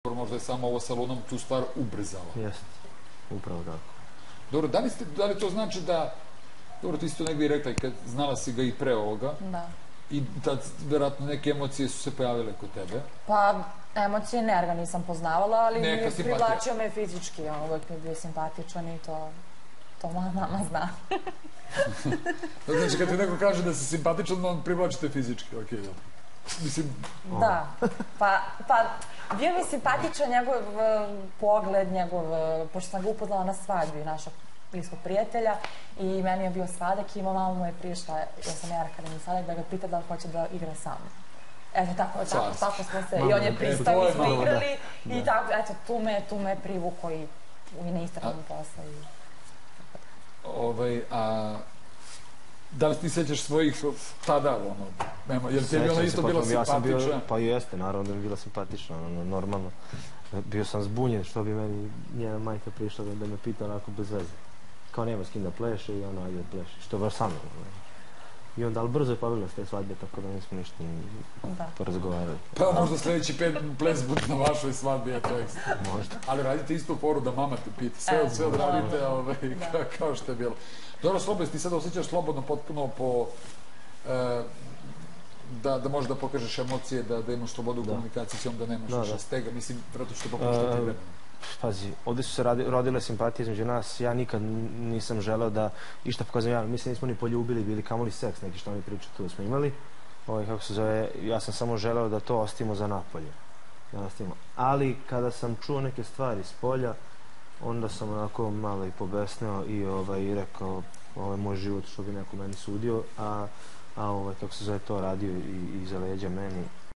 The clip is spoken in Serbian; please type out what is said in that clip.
možda je samo ovo sa Lunom tu stvar ubrzala. Jeste, upravo tako. Dobro, da li to znači da, dobro, ti si to negdje i rekla, znala si ga i pre ovoga, Da. i tad, verovatno, neke emocije su se pojavile kod tebe. Pa, emocije ne, jer ga nisam poznavala, ali privlačio me fizički, on uvek mi je bio simpatičan i to moja mama zna. Znači, kad ti neko kaže da si simpatičan, on privlači te fizički, okej, dobro. Mislim... Da, pa bio mi simpatičan njegov pogled, pošto sam ga upoznala na svadbi našeg bliskog prijatelja i meni je bio svadak i mama mu je prišla, ja sam Jarka da mi svadak, da ga pita da li hoće da igra sa mnom. Eto, tako smo se, i on je pristao i smo igrali i tako, eto, tu me privuko i ne istaknemo posla. Da li ti sećaš svojih tada, je li ti je ona isto bila simpatična? Pa jeste, naravno da mi je bila simpatična, normalno. Bio sam zbunjen što bi meni njena majka prišla da me pita onako bez veze. Kao nema s kim da pleše i ona ajde da pleše, što je baš sa mnom. I onda, ali brzo je pobjegla s te svadbe, tako da nismo ništa porazgovarali. Pa možda sljedeći ples bude na vašoj svadbi, eto ekstra. Možda. Ali radite istu foru da mama te pita, sve odradite kao što je bilo. Dobro, Slobo, ti sada osjećaš slobodno potpuno da možeš da pokažeš emocije, da imaš slobodu u komunikaciji s njom, da nemaš više stega, mislim, vrlo što popušta ti vremena. Pazi, ovdje su se rodile simpatije između nas, ja nikad nisam želeo da išta pokazujem javno, mislim nismo ni poljubili bili, kamoli seks neki što oni pričaju tu smo imali, kako se zove, ja sam samo želeo da to ostavimo za napolje, ali kada sam čuo neke stvari s polja, onda sam onako malo i pobesneo i rekao, ovo je moj život što bi neko meni sudio, a kako se zove to radio i iza leđa meni.